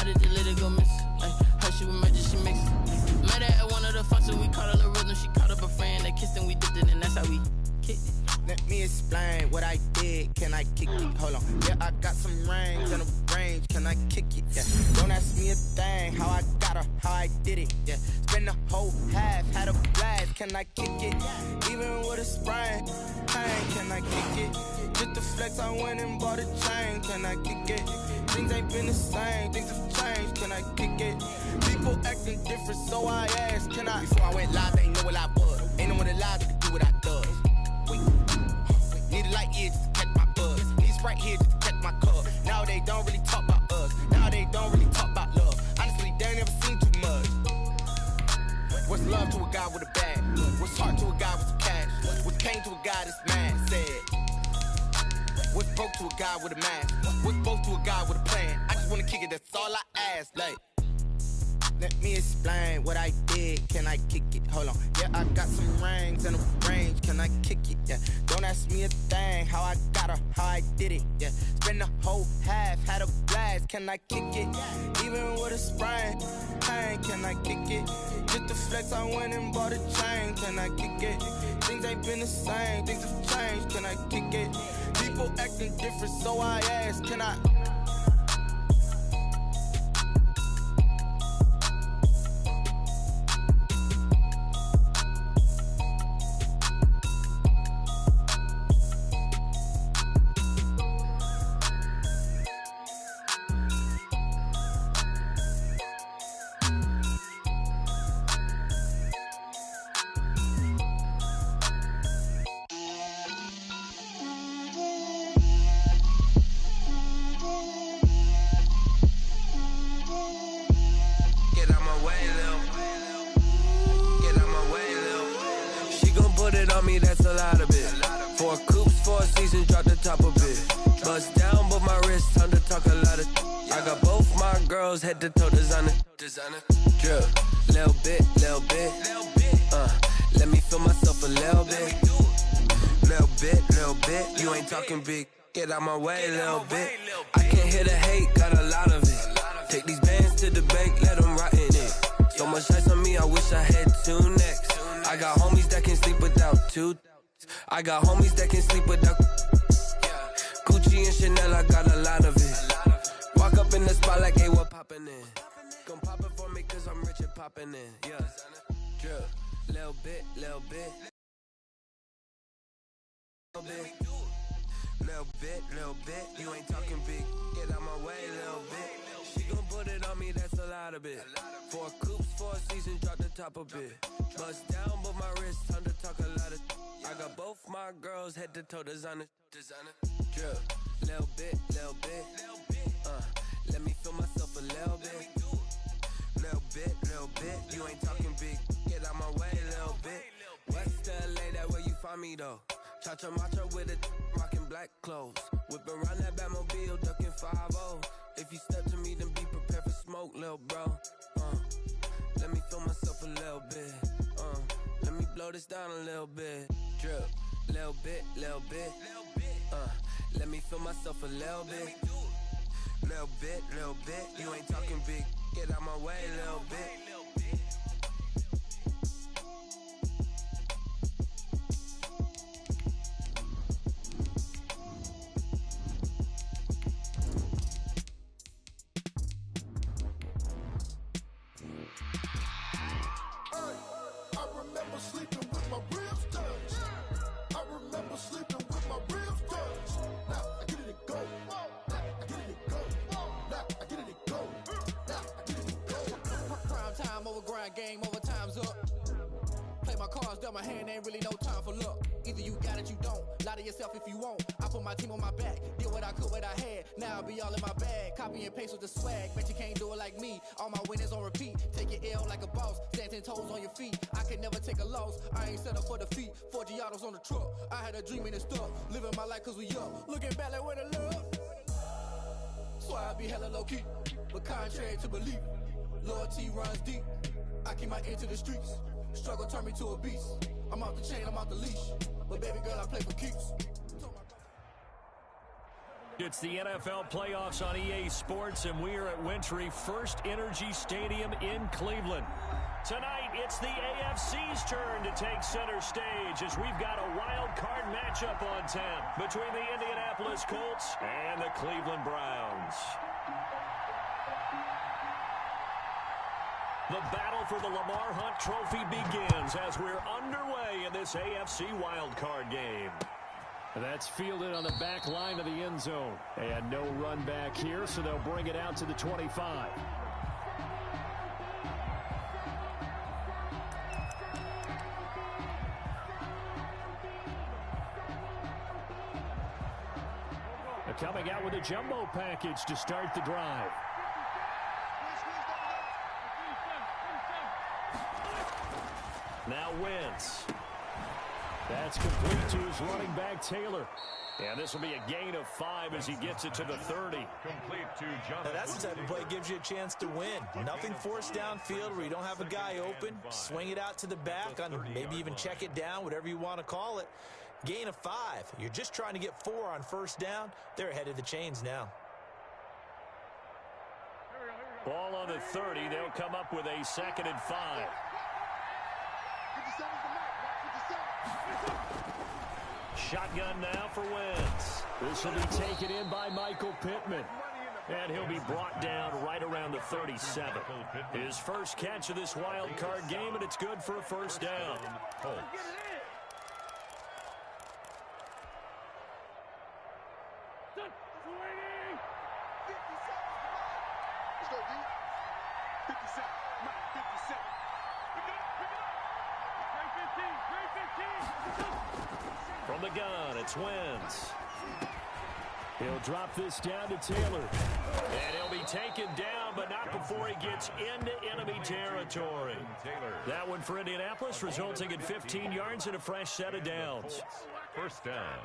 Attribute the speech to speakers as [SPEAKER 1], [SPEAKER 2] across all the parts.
[SPEAKER 1] Might have just let it go miss. Her she was magic, she mixed. Met her at one of the functions, we caught her the rhythm. She caught up a friend, they kissed and we dipped it, and that's how we kicked it.
[SPEAKER 2] Let me explain what I did. Can I kick it? Hold on. Yeah, I got some rings and a range. Can I kick it? Yeah. Don't ask me a thing. How I got her, how I did it. Yeah. Spend the whole half, had a blast. Can I kick it? Even with a sprain. Pain, can I kick it? Just the flex, I went and bought a chain. Can I kick it? Things ain't been the same. Things have changed. Can I kick it? People acting different, so I asked. Can I? Before I went live, they know what I was. Ain't no one alive that can do what I does. Need a light year just to catch my buzz. Need Sprite here just to catch my cup. Now they don't really talk about us. Now they don't really talk about love. Honestly, they ain't never seen too much. What's love to a guy with a bag? What's heart to a guy with some cash? What's pain to a guy that's mad? Said. What's broke to a guy with a mask? What's both to a guy with a plan? I just wanna kick it, that's all I ask. Like, let me explain what I did. Can I kick it? Hold on. Yeah, I got some rings and a range. Can I kick it? Yeah. Don't ask me a thing. How I got her, how I did it. Yeah. Spend the whole half, had a blast. Can I kick it? Even with a sprain. Pain, can I kick it? Just the flex, I went and bought a chain. Can I kick it? Things ain't been the same. Things have changed. Can I kick it? People acting different, so I ask. Can I?
[SPEAKER 3] That's a lot of it. 4 coops, 4 seasons, drop the top of it. Bust down, but my wrist, time to talk a lot of. I got both my girls head to toe designer. Drip, little bit. Let me feel myself a little bit. Little bit. You ain't talking big. Get out my way, little bit. I can't hear the hate, got a lot of it. Take these bands to the bank, let them rot in it. So much ice on me, I wish I had 2 necks. I got homies that can sleep without 2. I got homies that can sleep without Gucci and Chanel, I got a lot of it. Walk up in the spot like, hey, what poppin' in? Gon' pop it for me cause I'm rich and poppin' in. Yeah, drip, little bit. Little bit, you ain't talking big. Get out my way, little bit. She gon' put it on me, that's a lot of it. 4 coops, 4 seasons, drop the top of it. Bust down, but my wrist, time to talk a lot of. I got both my girls head to toe designer. Drip, little bit. Let me feel myself a little bit. Little bit, you ain't talking big. Get out my way, little bit. West LA, that where you find me though. Cha-cha macha with it, rockin' black clothes. Whip around that Batmobile, ducking 5-0. If you step to me, then be prepared for smoke, lil' bro. Let me feel myself a little bit. Let me blow this down a little bit. Drip, little bit. Let me feel myself a little bit. Little bit. You ain't talking big. Get out my way, little bit.
[SPEAKER 4] Game over, time's up. Play my cards, dealt my hand, ain't really no time for luck. Either you got it, you don't. Lie to yourself if you won't. I put my team on my back, did what I could, what I had. Now I'll be all in my bag. Copy and paste with the swag. Bet you can't do it like me. All my winners on repeat. Take your L like a boss. Stand 10 toes on your feet. I can never take a loss. I ain't set up for defeat. 4 Giottos on the truck. I had a dream and it's stuck. Living my life cause we up. Looking back like where the love. So I be hella low key. But contrary to belief, loyalty runs deep. I keep my ear to the streets. Struggle turned me to a beast. I'm off the chain, I'm off the leash. But baby girl, I play for keeps.
[SPEAKER 5] It's the NFL playoffs on EA Sports, and we are at Wintry First Energy Stadium in Cleveland. Tonight, it's the AFC's turn to take center stage as we've got a wild card matchup on tap between the Indianapolis Colts and the Cleveland Browns. The battle for the Lamar Hunt Trophy begins as we're underway in this AFC wildcard game.
[SPEAKER 6] That's fielded on the back line of the end zone. And no run back here, so they'll bring it out to the 25. They're coming out with a jumbo package to start the drive.
[SPEAKER 5] Now Wentz.
[SPEAKER 6] That's complete to his running back, Taylor.
[SPEAKER 5] And this will be a gain of 5 as he gets it to the 30.
[SPEAKER 7] Complete to Jonathan.
[SPEAKER 8] Now that's the type of play that gives you a chance to win. Nothing forced downfield where you don't have a guy open. Swing it out to the back, on maybe even check it down, whatever you want to call it. Gain of 5. You're just trying to get 4 on first down. They're ahead of the chains now.
[SPEAKER 5] Ball on the 30. They'll come up with a 2nd and 5. Shotgun now for Wentz.
[SPEAKER 6] This will be taken in by Michael Pittman.
[SPEAKER 5] And he'll be brought down right around the 37. His first catch of this wild card game, and it's good for a first down.
[SPEAKER 7] Colts.
[SPEAKER 5] From the gun, it's Wentz.
[SPEAKER 6] He'll drop this down to Taylor.
[SPEAKER 5] And he'll be taken down, but not before he gets into enemy territory. That one for Indianapolis, resulting in 15 yards and a fresh set of downs.
[SPEAKER 7] First down.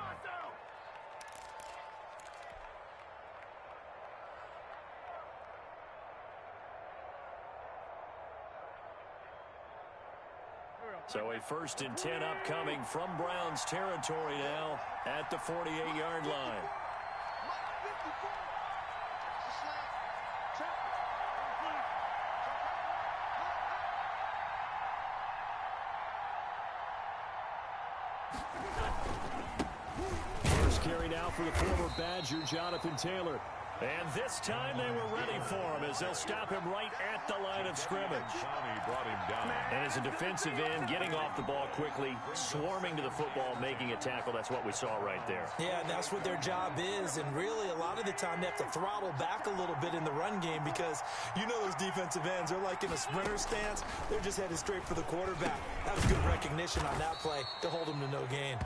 [SPEAKER 5] So a 1st and 10 upcoming from Browns territory now at the 48-yard line.
[SPEAKER 6] First carry now for the former Badger, Jonathan Taylor.
[SPEAKER 5] And this time they were ready for him as they'll stop him right at the line of scrimmage.
[SPEAKER 7] Brought him down.
[SPEAKER 5] And as a defensive end, getting off the ball quickly, swarming to the football, making a tackle. That's what we saw right there.
[SPEAKER 8] Yeah, and that's what their job is. And really, a lot of the time, they have to throttle back a little bit in the run game because you know those defensive ends, they're like in a sprinter stance. They're just headed straight for the quarterback. That was good recognition on that play to hold them to no gain.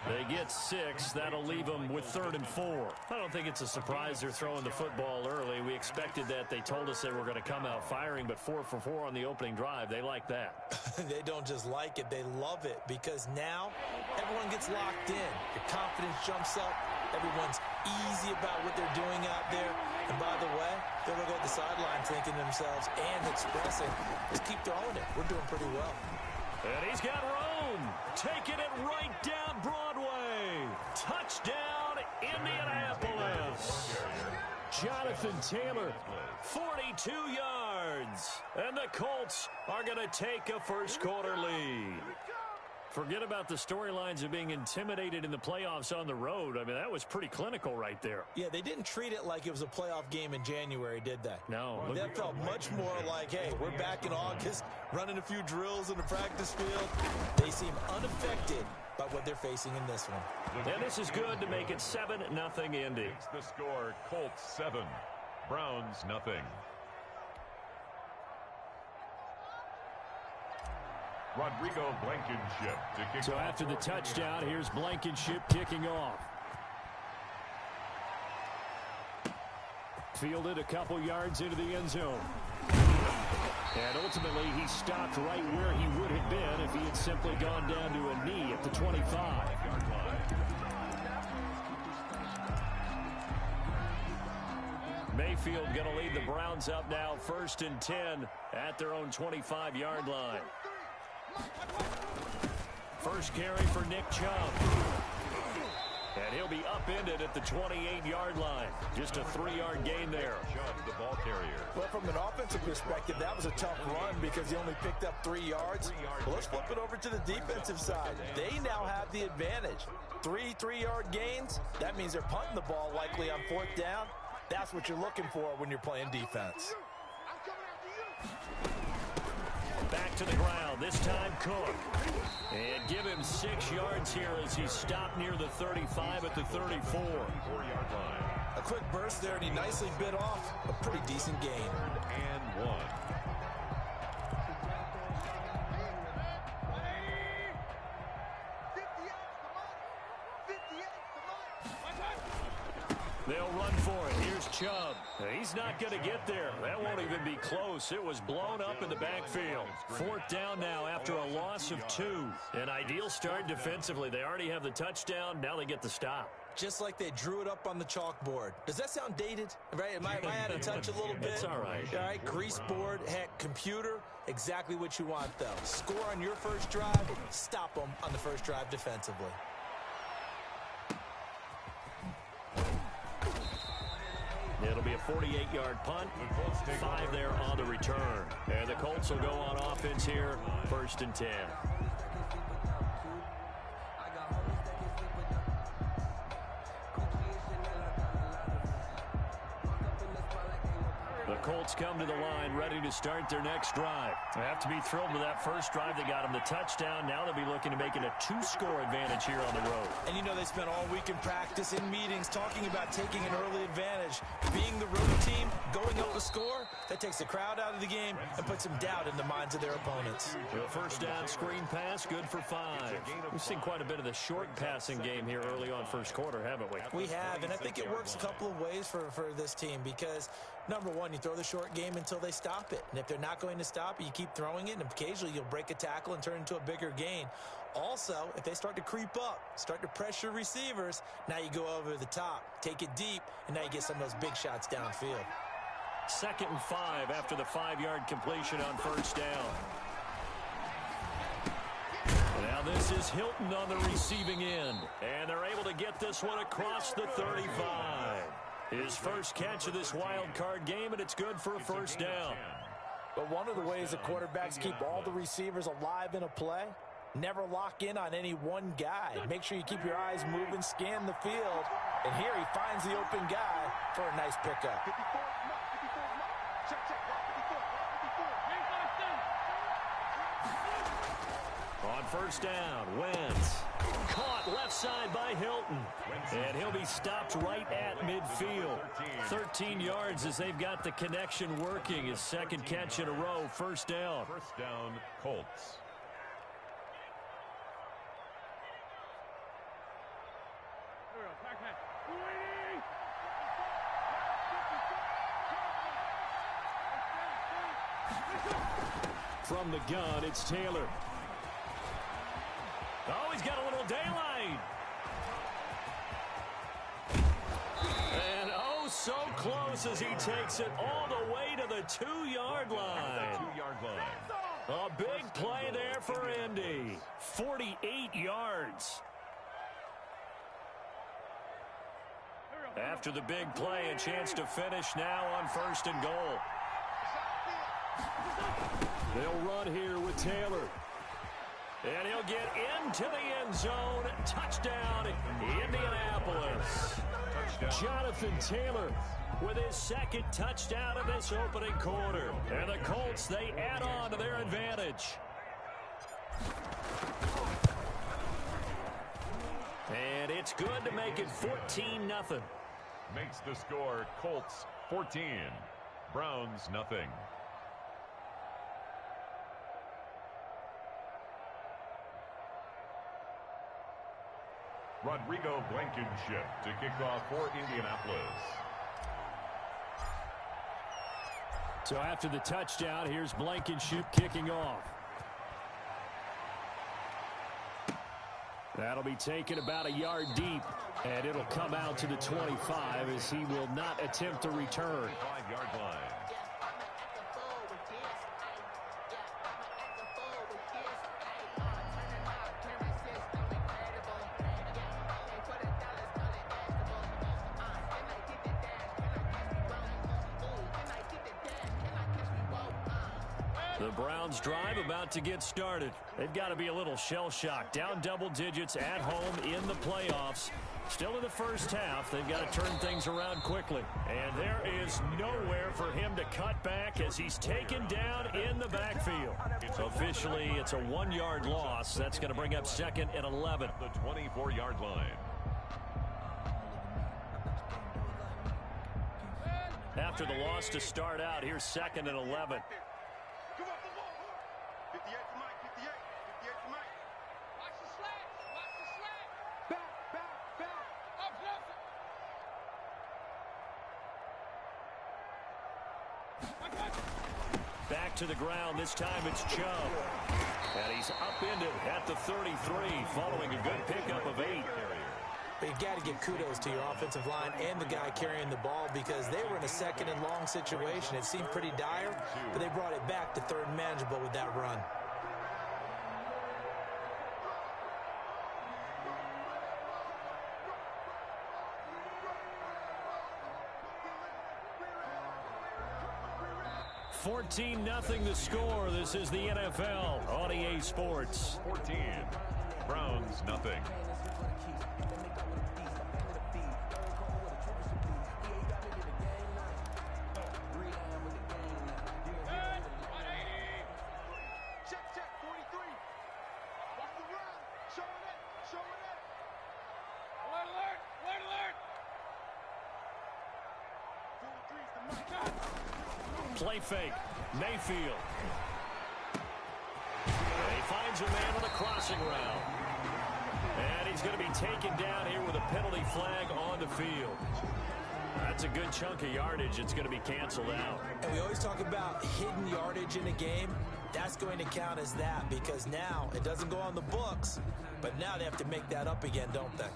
[SPEAKER 5] They get 6. That'll leave them with 3rd and 4. I don't think it's a surprise they're throwing the football early. We expected that. They told us they were going to come out firing, but 4 for 4 on the opening drive. They like that.
[SPEAKER 8] They don't just like it. They love it because now everyone gets locked in. Your confidence jumps up. Everyone's easy about what they're doing out there. And by the way, they're looking at the sideline thinking to themselves and expressing, just keep throwing it. We're doing pretty well.
[SPEAKER 5] And he's got room. Taking it right down Broadway. Touchdown, Indianapolis.
[SPEAKER 6] Jonathan Taylor.
[SPEAKER 5] 42 yards. And the Colts are going to take a first quarter lead. Forget about the storylines of being intimidated in the playoffs on the road. I mean, that was pretty clinical right there.
[SPEAKER 8] Yeah, they didn't treat it like it was a playoff game in January, did they?
[SPEAKER 5] No.
[SPEAKER 8] That felt much more like, hey, we're back in August, running a few drills in the practice field. They seem unaffected by what they're facing in this one.
[SPEAKER 5] And this is good to make it 7-0 Indy.
[SPEAKER 7] It's the score, Colts 7, Browns 0. Rodrigo Blankenship to kick
[SPEAKER 6] So after the touchdown, here's Blankenship kicking off. Fielded a couple yards into the end zone. And ultimately, he stopped right where he would have been if he had simply gone down to a knee at the 25.
[SPEAKER 5] Mayfield going to lead the Browns up now, 1st and 10 at their own 25-yard line. First carry for Nick Chubb. And he'll be upended at the 28-yard line. Just a 3-yard gain there.
[SPEAKER 7] The ball carrier.
[SPEAKER 8] Well, from an offensive perspective, that was a tough run because he only picked up 3 yards. Well, let's flip it over to the defensive side. They now have the advantage. 3-3-yard gains, that means they're punting the ball likely on 4th down. That's what you're looking for when you're playing defense.
[SPEAKER 5] Back to the ground, this time Cook. And give him 6 yards here as he stopped near the 35 at the 34.
[SPEAKER 7] 4-yard line.
[SPEAKER 8] A quick burst there, and he nicely bit off a pretty decent gain.
[SPEAKER 7] And 1.
[SPEAKER 5] They'll run for it. Here's Chubb. He's not going to get there. That won't even be close. It was blown up in the backfield. 4th down now after a loss of 2. An ideal start defensively. They already have the touchdown. Now they get the stop.
[SPEAKER 8] Just like they drew it up on the chalkboard. Does that sound dated? Right? Am I out of touch a little bit?
[SPEAKER 5] It's all right.
[SPEAKER 8] All right, grease board, heck, computer, exactly what you want, though. Score on your first drive, stop them on the first drive defensively.
[SPEAKER 5] It'll be a 48-yard punt, 5 there on the return. And the Colts will go on offense here, 1st and 10. The Colts come to the line ready to start their next drive. They have to be thrilled with that first drive. They got them the touchdown. Now they'll be looking to make it a 2-score advantage here on the road.
[SPEAKER 8] And you know they spent all week in practice, in meetings, talking about taking an early advantage. Being the road team, going up a score, that takes the crowd out of the game and puts some doubt in the minds of their opponents.
[SPEAKER 5] The first down screen pass, good for 5. We've seen quite a bit of the short passing game here early on first quarter, haven't we?
[SPEAKER 8] We have, and I think it works a couple of ways for this team because, number one, you throw the short game until they stop it. And if they're not going to stop it, you keep throwing it, and occasionally you'll break a tackle and turn into a bigger gain. Also, if they start to creep up, start to pressure receivers, now you go over the top, take it deep, and now you get some of those big shots downfield.
[SPEAKER 5] 2nd and 5 after the 5-yard completion on first down. Now this is Hilton on the receiving end, and they're able to get this one across the 35. His first catch of this wild card game, and it's good for a first down.
[SPEAKER 8] But one of the ways that quarterbacks keep all the receivers alive in a play, never lock in on any one guy. Make sure you keep your eyes moving, scan the field, and here he finds the open guy for a nice pickup.
[SPEAKER 5] On first down, Wentz. Caught left side by Hilton. And he'll be stopped right at midfield. 13 yards as they've got the connection working. His 2nd catch in a row, first down.
[SPEAKER 7] First down, Colts.
[SPEAKER 5] From the gun, it's Taylor. Oh, he's got a little daylight. And oh, so close as he takes it all the way to the 2-yard line.
[SPEAKER 7] 2-yard line.
[SPEAKER 5] A big play there for Indy. 48 yards. After the big play, a chance to finish now on 1st and goal. They'll run here with Taylor. And he'll get into the end zone. Touchdown, Indianapolis. Touchdown. Jonathan Taylor with his 2nd touchdown of this opening quarter. And the Colts, they add on to their advantage. And it's good to make it 14-0.
[SPEAKER 7] Makes the score Colts 14, Browns nothing. Rodrigo Blankenship to kick off for Indianapolis.
[SPEAKER 5] So after the touchdown, here's Blankenship kicking off. That'll be taken about a yard deep, and it'll come out to the 25 as he will not attempt to return.
[SPEAKER 7] 5-yard line.
[SPEAKER 5] The Browns drive about to get started. They've got to be a little shell-shocked. Down double digits at home in the playoffs. Still in the first half. They've got to turn things around quickly. And there is nowhere for him to cut back as he's taken down in the backfield. Officially, it's a 1-yard loss. That's going to bring up 2nd and 11.
[SPEAKER 7] The 24-yard line.
[SPEAKER 5] After the loss to start out, here's 2nd and 11. Back to the ground. This time it's Chubb. And he's upended at the 33 following a good pickup of 8.
[SPEAKER 8] But you got to give kudos to your offensive line and the guy carrying the ball because they were in a 2nd and long situation. It seemed pretty dire, but they brought it back to 3rd and manageable with that run.
[SPEAKER 5] $14-0 the score. This is the NFL on EA Sports.
[SPEAKER 7] 14. Browns, nothing.
[SPEAKER 5] Play fake. Mayfield. And he finds a man on the crossing route. And he's going to be taken down here with a penalty flag on the field. That's a good chunk of yardage. It's going to be canceled out.
[SPEAKER 8] And we always talk about hidden yardage in a game. That's going to count as that because now it doesn't go on the books, but now they have to make that up again, don't they?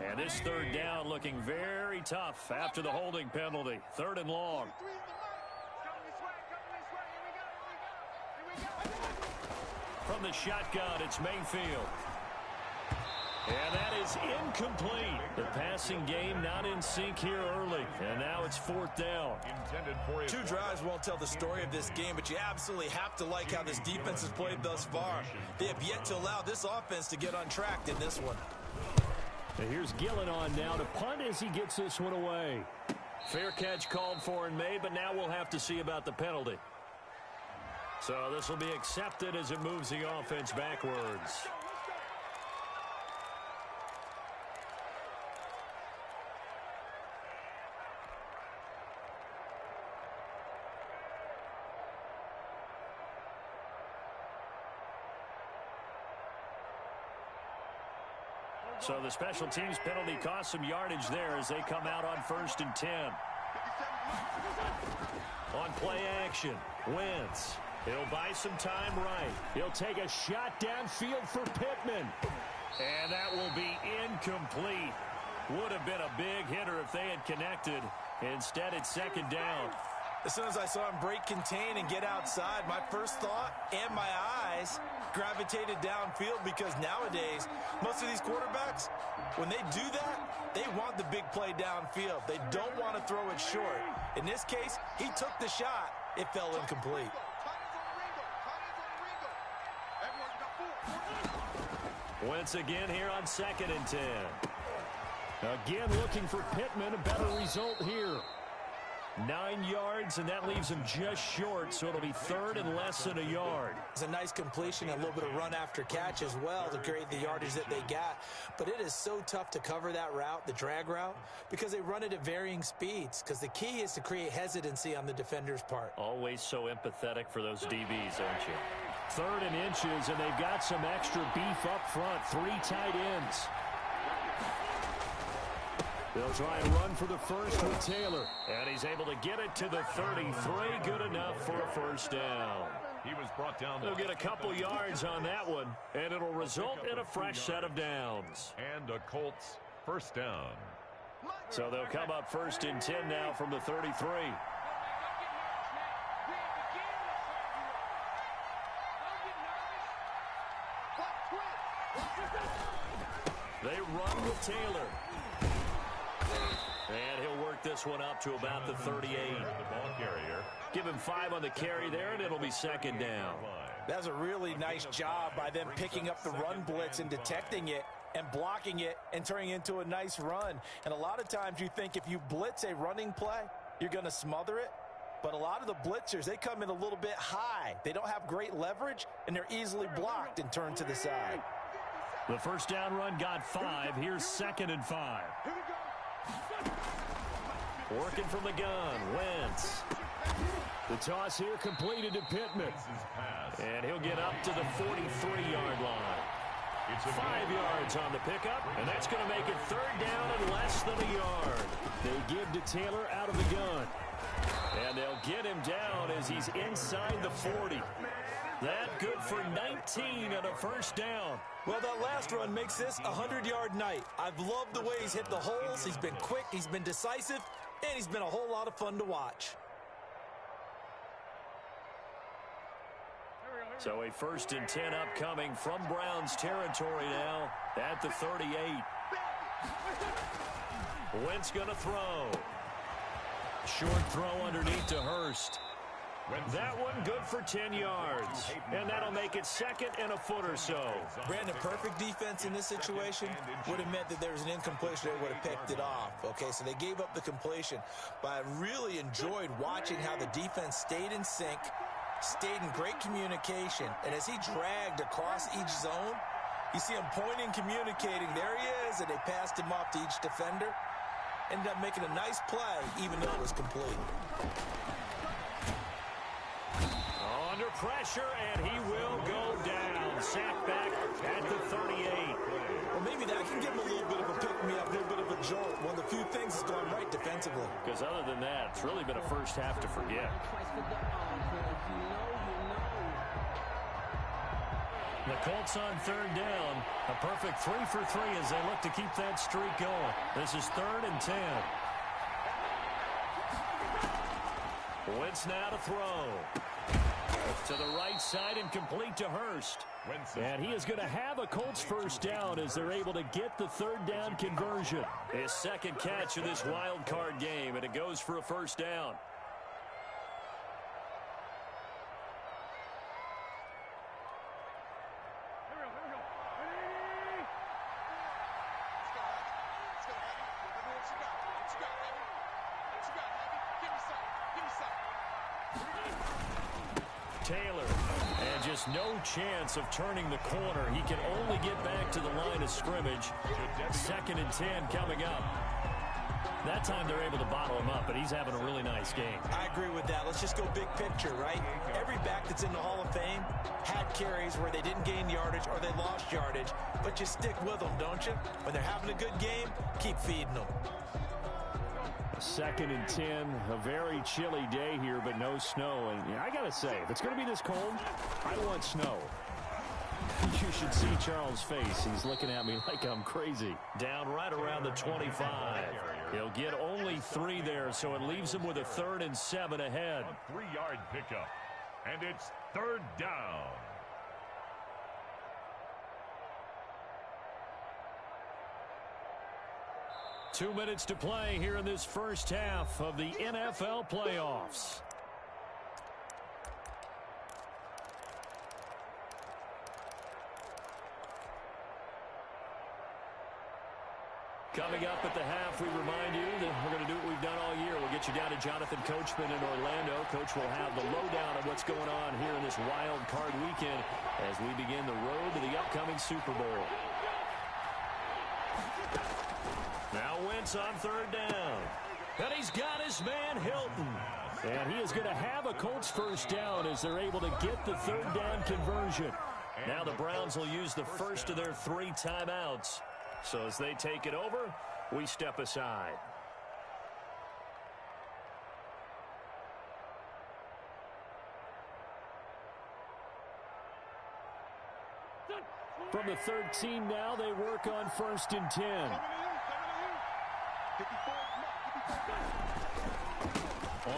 [SPEAKER 5] And this 3rd down looking very tough after the holding penalty. 3rd and long. From the shotgun, it's Mayfield. And that is incomplete. The passing game not in sync here early. And now it's 4th down.
[SPEAKER 8] 2 drives won't tell the story of this game, but you absolutely have to like how this defense has played thus far. They have yet to allow this offense to get untracked in this one.
[SPEAKER 5] And here's Gillen on now to punt as he gets this one away. Fair catch called for and made, but now we'll have to see about the penalty. So this will be accepted as it moves the offense backwards. So the special teams penalty cost some yardage there as they come out on 1st and 10. On play action, Wentz. He'll buy some time right. He'll take a shot downfield for Pittman. And that will be incomplete. Would have been a big hitter if they had connected. Instead, it's 2nd down.
[SPEAKER 8] As soon as I saw him break contain and get outside, my first thought and my eyes gravitated downfield because nowadays, most of these quarterbacks, when they do that, they want the big play downfield. They don't want to throw it short. In this case, he took the shot. It fell incomplete.
[SPEAKER 5] Once again here on 2nd and 10. Again looking for Pittman, a better result here. 9 yards, and that leaves him just short, so it'll be 3rd and less than a yard.
[SPEAKER 8] It's a nice completion, a little bit of run after catch as well to create the yardage that they got. But it is so tough to cover that route, the drag route, because they run it at varying speeds, because the key is to create hesitancy on the defender's part.
[SPEAKER 5] Always so empathetic for those DBs, aren't you? 3rd and inches, and they've got some extra beef up front. 3 tight ends. They'll try and run for the first with Taylor. And he's able to get it to the 33. Good enough for a 1st down.
[SPEAKER 7] He was brought down.
[SPEAKER 5] They'll get a couple yards on that one, and it'll result in a fresh set of downs.
[SPEAKER 7] And a Colts 1st down.
[SPEAKER 5] So they'll come up 1st and 10 now from the 33. They run with Taylor. And he'll work this one up to about the 38.
[SPEAKER 7] The ball carrier.
[SPEAKER 5] Give him 5 on the carry there, and it'll be second down.
[SPEAKER 8] That's a really nice job by them picking up the run blitz and detecting it and blocking it and turning it into a nice run. And a lot of times you think if you blitz a running play, you're going to smother it. But a lot of the blitzers, they come in a little bit high. They don't have great leverage, and they're easily blocked and turned to the side.
[SPEAKER 5] The first down run got 5. Here's 2nd and 5. Working from the gun, Wentz. The toss here completed to Pittman. And he'll get up to the 43-yard line. 5 yards on the pickup, and that's going to make it 3rd down and less than a yard. They give to Taylor out of the gun. And they'll get him down as he's inside the 40. That good for 19 and a first down.
[SPEAKER 8] Well, that last run makes this a 100-yard night. I've loved the way he's hit the holes. He's been quick, he's been decisive, and he's been a whole lot of fun to watch.
[SPEAKER 5] So a 1st and 10 upcoming from Browns territory now at the 38. Wentz going to throw. Short throw underneath to Hurst. That one good for 10 yards. And that'll make it 2nd and a foot or so.
[SPEAKER 8] Brandon, perfect defense in this situation would have meant that there was an incompletion. They would have picked it off. Okay, so they gave up the completion. But I really enjoyed watching how the defense stayed in sync, stayed in great communication. And as he dragged across each zone, you see him pointing, communicating. There he is, and they passed him off to each defender. Ended up making a nice play, even though it was complete.
[SPEAKER 5] Under pressure, and he will go down. Sacked back at the 38.
[SPEAKER 8] Well, maybe that can give him a little bit of a pick-me-up, a little bit of a jolt. One of the few things that's gone right defensively.
[SPEAKER 5] Because other than that, it's really been a first half to forget. The Colts on 3rd down. A perfect 3 for 3 as they look to keep that streak going. This is 3rd and 10. Wentz now to throw. To the right side and complete to Hurst. And he is going to have a Colts first down as they're able to get the 3rd down conversion. His 2nd catch of this wild card game, and it goes for a first down. Taylor, and just no chance of turning the corner. He can only get back to the line of scrimmage. 2nd and 10 coming up. That time they're able to bottle him up, but he's having a really nice game.
[SPEAKER 8] I agree with that. Let's just go big picture, right? Every back that's in the Hall of Fame had carries where they didn't gain yardage or they lost yardage, but you stick with them, don't you? When they're having a good game, keep feeding them.
[SPEAKER 5] 2nd and 10, a very chilly day here, but no snow. And I got to say, if it's going to be this cold, I want snow. You should see Charles' face. He's looking at me like I'm crazy. Down right around the 25. He'll get only 3 there, so it leaves him with a 3rd and 7 ahead.
[SPEAKER 7] A 3-yard pickup, and it's 3rd down.
[SPEAKER 5] Two minutes to play here in this first half of the NFL playoffs. Coming up at the half, we remind you that we're going to do what we've done all year. We'll get you down to Jonathan Coachman in Orlando. Coach will have the lowdown of what's going on here in this wild card weekend as we begin the road to the upcoming Super Bowl. Now Wentz on 3rd down. And he's got his man Hilton. And he is going to have a Colts first down as they're able to get the 3rd down conversion. Now the Browns will use the first of their 3 timeouts. So as they take it over, we step aside. From the 13 now, they work on 1st and 10.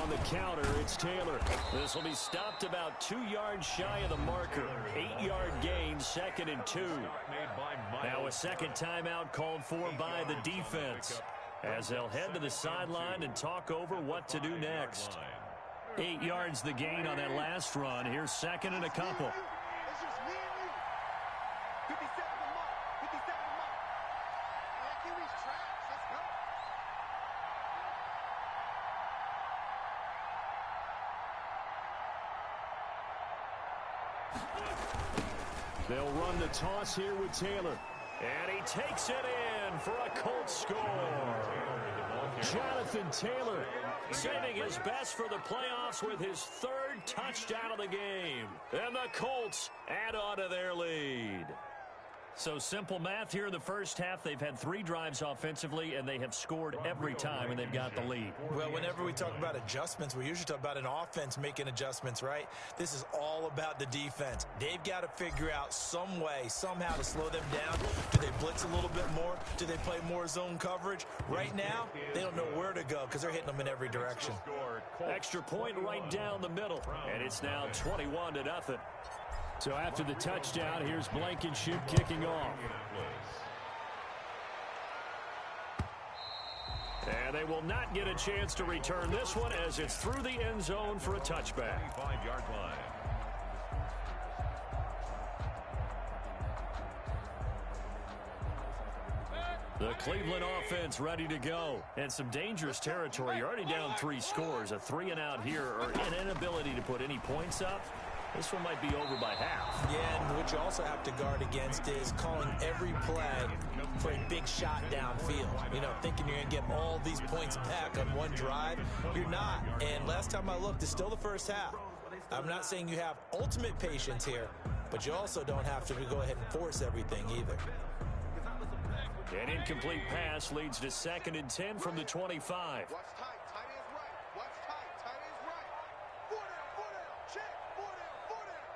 [SPEAKER 5] On the counter, it's Taylor. This will be stopped about 2 yards shy of the marker. 8-yard gain, 2nd and 2. Now a second timeout called for by the defense. as they'll head to the sideline and talk over what to do next. 8 yards the gain on that last run. Here's second and a couple.
[SPEAKER 4] It's just me and you. 57 to mark. 57 to mark. Man, Kiwi's trash. Let's go.
[SPEAKER 5] They'll run the toss here with Taylor. And he takes it in for a Colts score. Jonathan Taylor saving his best for the playoffs with his third touchdown of the game. And the Colts add on to their lead. So simple math here in the first half. They've had 3 drives offensively, and they have scored every time, and they've got the lead.
[SPEAKER 8] Well, whenever we talk about adjustments, we usually talk about an offense making adjustments, right? This is all about the defense. They've got to figure out some way, somehow to slow them down. Do they blitz a little bit more? Do they play more zone coverage? Right now, they don't know where to go because they're hitting them in every direction.
[SPEAKER 5] Extra point right down the middle, and it's now 21-0. So after the touchdown, here's Blankenship kicking off. And they will not get a chance to return this one as it's through the end zone for a touchback.
[SPEAKER 7] 5-yard line.
[SPEAKER 5] The Cleveland offense ready to go. And some dangerous territory. You're already down 3 scores. A 3-and-out here or an inability to put any points up. This one might be over by half.
[SPEAKER 8] Yeah, and what you also have to guard against is calling every play for a big shot downfield. You know, thinking you're going to get all these points back on one drive. You're not. And last time I looked, it's still the first half. I'm not saying you have ultimate patience here, but you also don't have to go ahead and force everything either.
[SPEAKER 5] An incomplete pass leads to 2nd and 10 from the 25.
[SPEAKER 4] Watch tight. Tight ends right. Watch tight. Tight ends right. 4 down. 4 down. Check. 4 down. 4 down.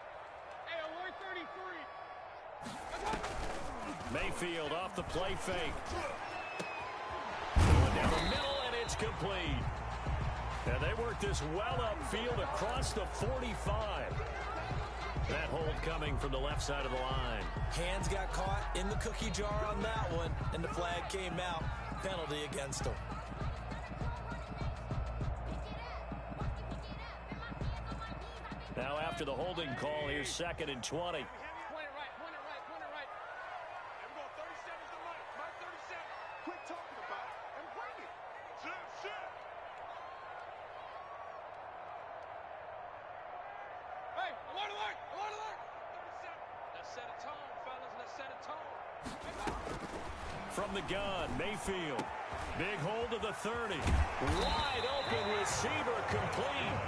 [SPEAKER 4] Hey, alert 33.
[SPEAKER 5] Mayfield off the play fake. Going down the middle, and it's complete. And they work this well upfield across the 45. That hold coming from the left side of the line.
[SPEAKER 8] Hands got caught in the cookie jar on that one, and the flag came out. Penalty against them.
[SPEAKER 5] Now after the holding call, here's 2nd and 20. From the gun, Mayfield. Big hold of the 30. Wide open receiver complete.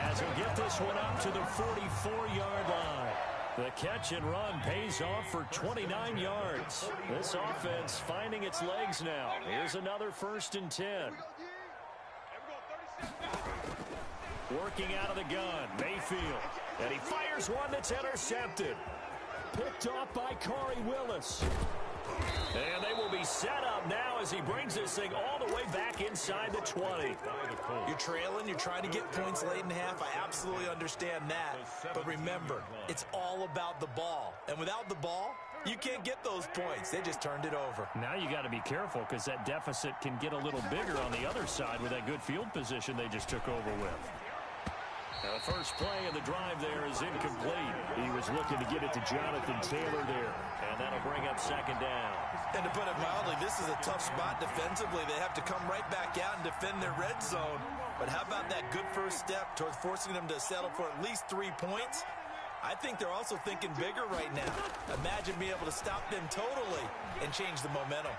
[SPEAKER 5] As he'll get this one up to the 44-yard line. The catch and run pays off for 29 yards. This offense finding its legs now. Here's another 1st and 10. Working out of the gun, Mayfield. And he fires one that's intercepted. Picked off by Corey Willis. And they will be set up now as he brings this thing all the way back inside the 20.
[SPEAKER 8] You're trailing. You're trying to get points late in half. I absolutely understand that. But remember, it's all about the ball. And without the ball, you can't get those points. They just turned it over.
[SPEAKER 5] Now you got to be careful because that deficit can get a little bigger on the other side with that good field position they just took over with. Now the first play of the drive there is incomplete. He was looking to get it to Jonathan Taylor there. And that'll bring up 2nd down.
[SPEAKER 8] And to put it mildly, this is a tough spot defensively. They have to come right back out and defend their red zone. But how about that good first step towards forcing them to settle for at least 3 points? I think they're also thinking bigger right now. Imagine being able to stop them totally and change the momentum.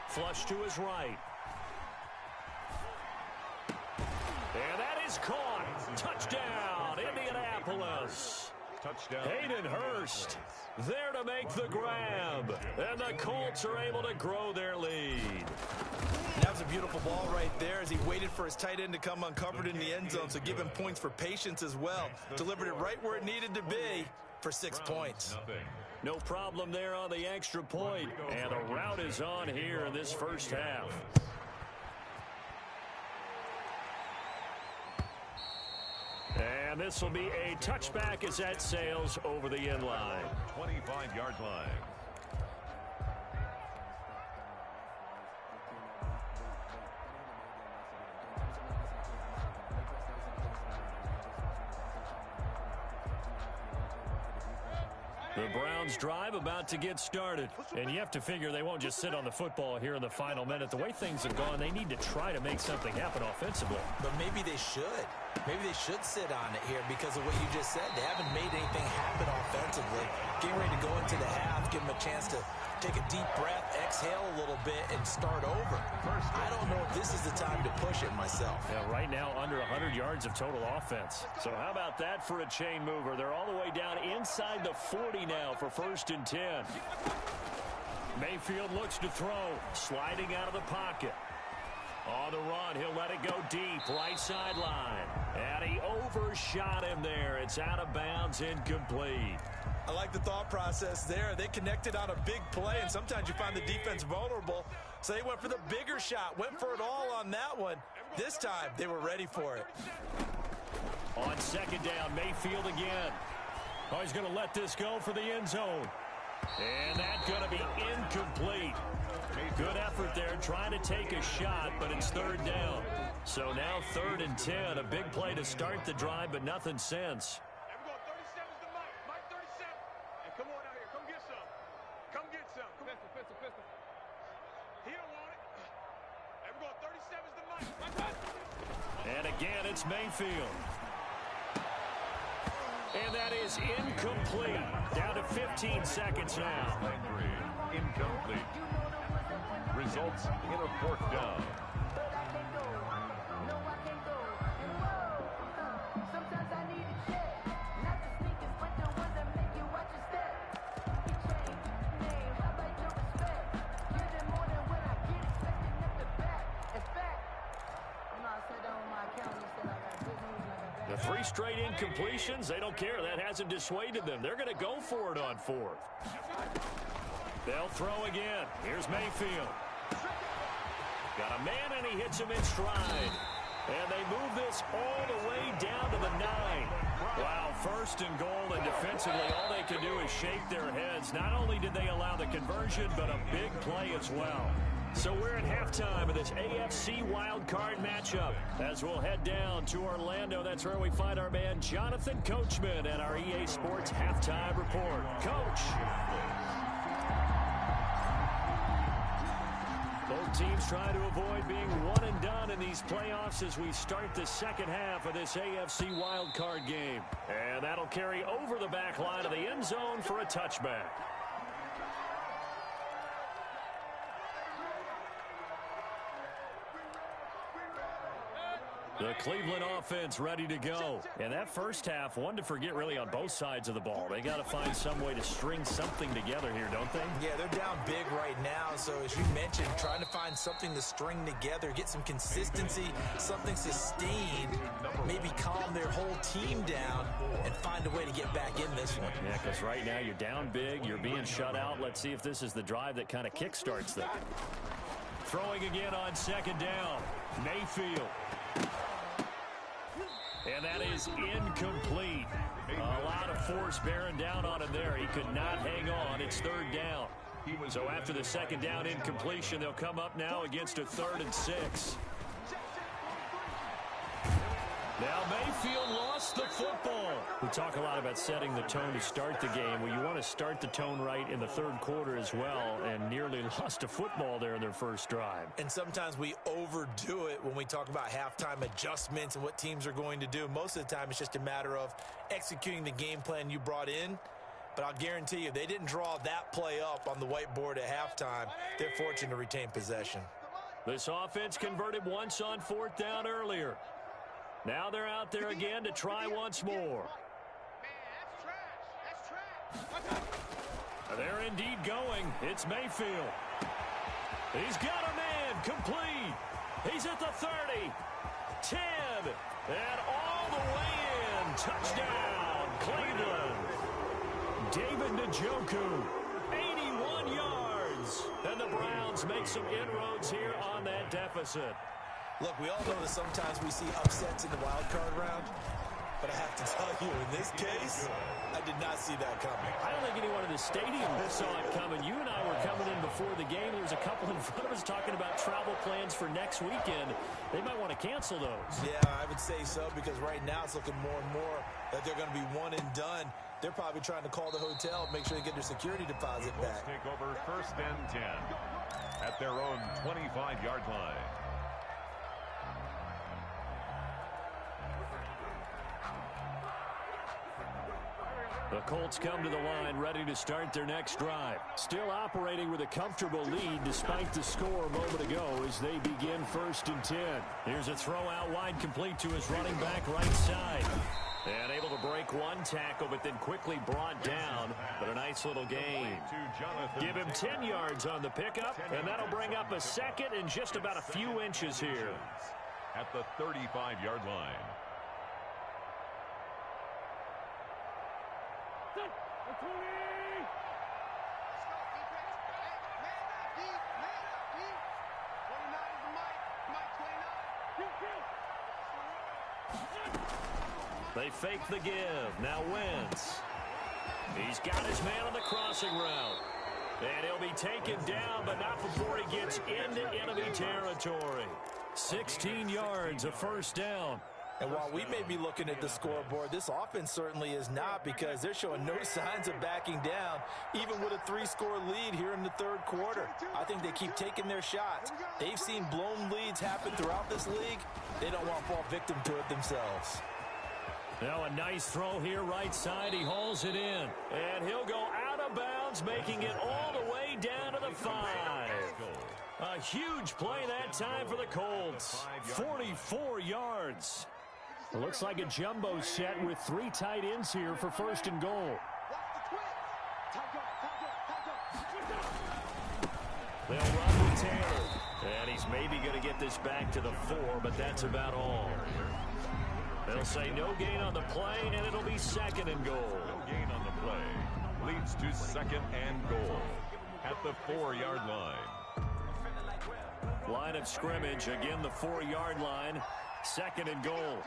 [SPEAKER 5] Flush to his right. And that is caught. Touchdown, Indianapolis.
[SPEAKER 7] Touchdown.
[SPEAKER 5] Hayden Hurst there to make the grab. And the Colts are able to grow their lead.
[SPEAKER 8] That was a beautiful ball right there as he waited for his tight end to come uncovered in the end zone, so give him points for patience as well. Delivered it right where it needed to be for 6 points.
[SPEAKER 5] No problem there on the extra point. And the route is on here in this first half. And this will be a touchback as that sails over the end line.
[SPEAKER 7] 25-yard line.
[SPEAKER 5] The Browns drive about to get started. And you have to figure they won't just sit on the football here in the final minute. The way things have gone, they need to try to make something happen offensively.
[SPEAKER 8] But maybe they should. Maybe they should sit on it here because of what you just said. They haven't made anything happen offensively. Getting ready to go into the half, give them a chance to take a deep breath, exhale a little bit, and start over. I don't know if this is the time to push it myself.
[SPEAKER 5] Yeah, right now under 100 yards of total offense. So how about that for a chain mover? They're all the way down inside the 40 now for 1st and 10. Mayfield looks to throw, sliding out of the pocket. On the run, he'll let it go deep, right sideline. And he overshot him there. It's out of bounds, incomplete.
[SPEAKER 8] I like the thought process there. They connected on a big play, and sometimes you find the defense vulnerable. So they went for the bigger shot, went for it all on that one. This time, they were ready for it.
[SPEAKER 5] On 2nd down, Mayfield again. Oh, he's going to let this go for the end zone. And that's going to be incomplete. Good effort there, trying to take a shot, but it's 3rd down. So now 3rd and 10, a big play to start the drive, but nothing since. And again, it's Mayfield. And that is incomplete. Down to 15 seconds now.
[SPEAKER 7] Incomplete. Results in a 4th down.
[SPEAKER 5] The 3 straight incompletions, they don't care. That hasn't dissuaded them. They're going to go for it on 4th. They'll throw again. Here's Mayfield. Got a man, and he hits him in stride. And they move this all the way down to the 9. Wow, 1st and goal, and defensively, all they can do is shake their heads. Not only did they allow the conversion, but a big play as well. So we're at halftime of this AFC wildcard matchup. As we'll head down to Orlando, that's where we find our man Jonathan Coachman at our EA Sports Halftime Report. Coach. Both teams try to avoid being one and done in these playoffs as we start the 2nd half of this AFC wildcard game. And that'll carry over the back line of the end zone for a touchback. The Cleveland offense ready to go. And that first half, one to forget really on both sides of the ball. They got to find some way to string something together here, don't they?
[SPEAKER 8] Yeah, they're down big right now. So as you mentioned, trying to find something to string together, get some consistency, something sustained, maybe calm their whole team down and find a way to get back in this one.
[SPEAKER 5] Yeah, because right now you're down big, you're being shut out. Let's see if this is the drive that kind of kickstarts them. Throwing again on 2nd down. Mayfield. And that is incomplete. A lot of force bearing down on him there. He could not hang on. It's 3rd down. So after the 2nd down incompletion, they'll come up now against a 3rd and 6. Now Mayfield lost the football. We talk a lot about setting the tone to start the game. Well, you want to start the tone right in the 3rd quarter as well, and nearly lost a football there in their first drive.
[SPEAKER 8] And sometimes we overdo it when we talk about halftime adjustments and what teams are going to do. Most of the time, it's just a matter of executing the game plan you brought in. But I'll guarantee you, if they didn't draw that play up on the whiteboard at halftime, they're fortunate to retain possession.
[SPEAKER 5] This offense converted once on 4th down earlier. Now they're out there again to try once more. They're indeed going. It's Mayfield. He's got a man complete. He's at the 30, 10, and all the way in. Touchdown, Cleveland. David Njoku, 81 yards. And the Browns make some inroads here on that deficit.
[SPEAKER 8] Look, we all know that sometimes we see upsets in the wild card round. but I have to tell you, in this case, I did not see that coming.
[SPEAKER 5] I don't think anyone in the stadium saw it coming. You and I were coming in before the game. There was a couple in front of us talking about travel plans for next weekend. They might want to cancel those.
[SPEAKER 8] Yeah, I would say so, because right now it's looking more and more that they're going to be one and done. They're probably trying to call the hotel, make sure they get their security deposit back.
[SPEAKER 7] Take over 1st and 10 at their own 25-yard line.
[SPEAKER 5] The Colts come to the line ready to start their next drive. Still operating with a comfortable lead despite the score a moment ago as they begin 1st and 10. Here's a throw out wide complete to his running back right side. And able to break one tackle, but then quickly brought down. But a nice little gain. Give him 10 yards on the pickup, and that'll bring up a second and just about a few inches here.
[SPEAKER 7] At the 35-yard line.
[SPEAKER 5] They fake the give. Now Wentz. He's got his man on the crossing route. And he'll be taken down, but not before he gets into enemy territory. 16 yards, a 1st down.
[SPEAKER 8] And while we may be looking at the scoreboard, this offense certainly is not, because they're showing no signs of backing down, even with a 3-score lead here in the 3rd quarter. I think they keep taking their shots. They've seen blown leads happen throughout this league. They don't want to fall victim to it themselves.
[SPEAKER 5] Now a nice throw here right side. He hauls it in. And he'll go out of bounds, making it all the way down to the 5. A huge play that time for the Colts. 44 yards. It looks like a jumbo set with 3 tight ends here for 1st and goal. They'll run with Taylor. And he's maybe going to get this back to the 4, but that's about all. They'll say no gain on the play, and it'll be 2nd and goal.
[SPEAKER 7] No gain on the play. Leads to 2nd and goal at the 4-yard line.
[SPEAKER 5] Line of scrimmage, again the 4-yard line. 2nd and goal.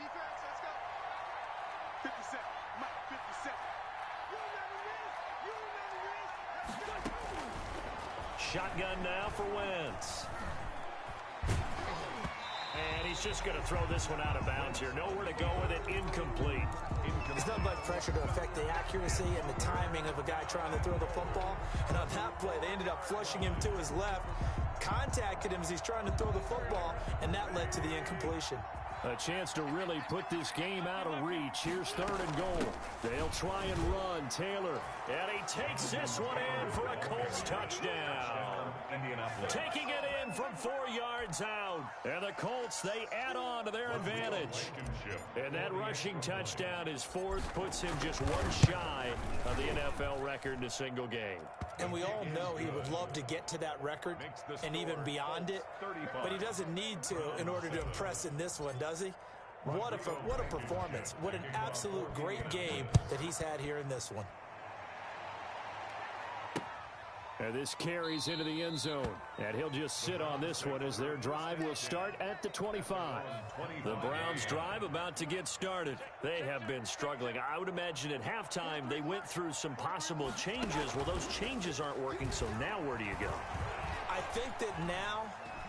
[SPEAKER 5] Shotgun now for Wentz. And he's just going to throw this one out of bounds here. Nowhere to go with it. Incomplete.
[SPEAKER 8] There's not much pressure to affect the accuracy and the timing of a guy trying to throw the football. And on that play, they ended up flushing him to his left, contacted him as he's trying to throw the football, and that led to the incompletion.
[SPEAKER 5] A chance to really put this game out of reach. Here's 3rd and goal. They'll try and run. Taylor. And he takes this one in for a Colts touchdown. Taking it in from 4 yards out. And the Colts, they add on to their advantage. And that rushing touchdown is 4th, puts him just one shy of the NFL record in a single game.
[SPEAKER 8] And we all know he would love to get to that record and even beyond it, but he doesn't need to in order to impress in this one, does he? What a performance. What an absolute great game that he's had here in this one.
[SPEAKER 5] And this carries into the end zone. And he'll just sit on this one as their drive will start at the 25. The Browns' drive about to get started. They have been struggling. I would imagine at halftime they went through some possible changes. Well, those changes aren't working, so now where do you go?
[SPEAKER 8] I think that now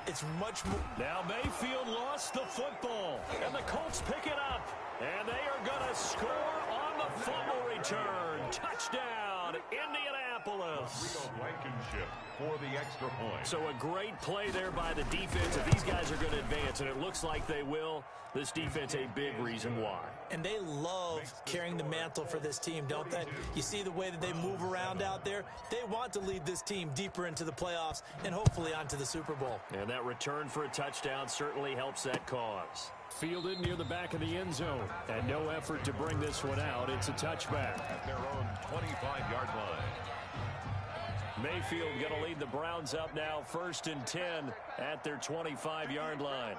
[SPEAKER 8] it's much more.
[SPEAKER 5] Now Mayfield lost the football. And the Colts pick it up. And they are going to score on the fumble return. Touchdown, Indianapolis.
[SPEAKER 7] Blankenship for the extra point.
[SPEAKER 5] So a great play there by the defense. If these guys are going to advance, and it looks like they will, this defense a big reason why.
[SPEAKER 8] And they love carrying the mantle for this team, don't they? You see the way that they move around out there? They want to lead this team deeper into the playoffs and hopefully onto the Super Bowl.
[SPEAKER 5] And that return for a touchdown certainly helps that cause. Fielded near the back of the end zone. And no effort to bring this one out. It's a touchback.
[SPEAKER 7] At their own 25-yard line.
[SPEAKER 5] Mayfield going to lead the Browns up now 1st and 10 at their 25-yard line.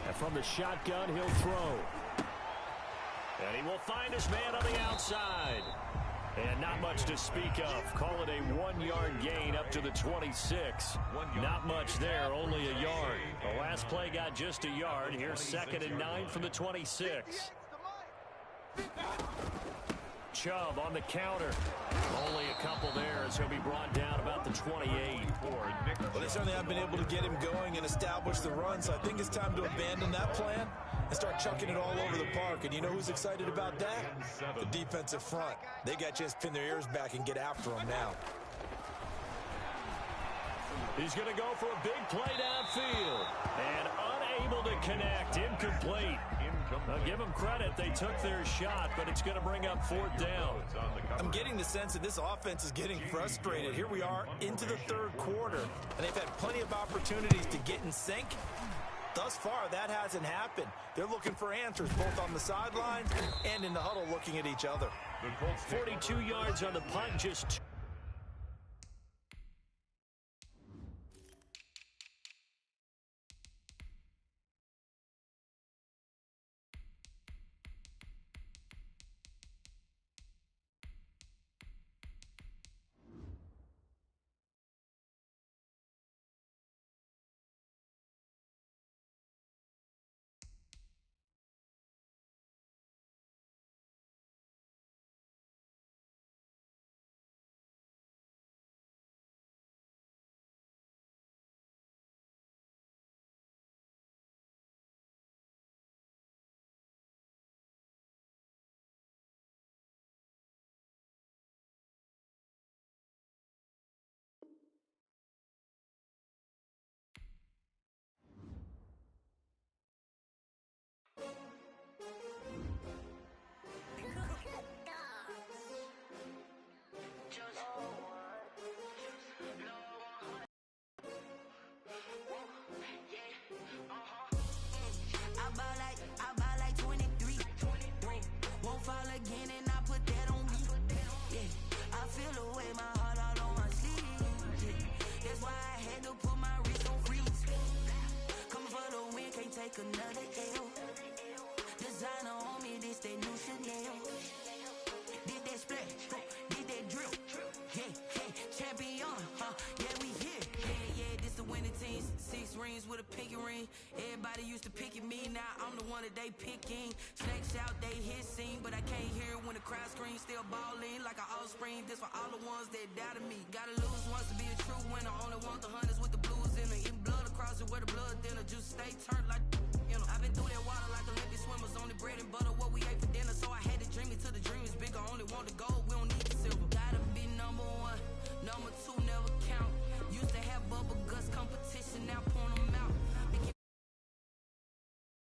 [SPEAKER 5] And from the shotgun, he'll throw. And he will find his man on the outside. And not much to speak of. Call it a 1-yard gain up to the 26. Not much there, only a yard. The last play got just a yard. Here's 2nd and 9 from the 26. Chubb on the counter. Only a couple there as he'll be brought down about the 28.
[SPEAKER 8] Well, they certainly have been able to get him going and establish the run, so I think it's time to abandon that plan and start chucking it all over the park. And you know who's excited about that? The defensive front. They got a chance to pin their ears back and get after him now.
[SPEAKER 5] He's going to go for a big play downfield. And unable to connect. Incomplete. I'll give them credit. They took their shot, but it's going to bring up 4th down.
[SPEAKER 8] I'm getting the sense that this offense is getting frustrated. Here we are into the 3rd quarter, and they've had plenty of opportunities to get in sync. Thus far, that hasn't happened. They're looking for answers both on the sidelines and in the huddle looking at each other.
[SPEAKER 5] 42 yards on the punt, just
[SPEAKER 9] another L. Designer on me, this that new Chanel. Did that splash, did that drip. Yeah, yeah, champion, yeah, we here. Yeah, this the winning team. 6 rings with a pinky ring. Everybody used to pick at me, now I'm the one that they picking. Snakes out, they hissing, but I can't hear when the crowd screams. Still balling like an offspring. This for all the ones that doubted me. Gotta lose once to be a true winner. Only want the hunters with the blues in it. Eating blood across it where the blood thinner. Juice stay turned like, you know. I've been through that water like Olympic swimmers on the bread and butter.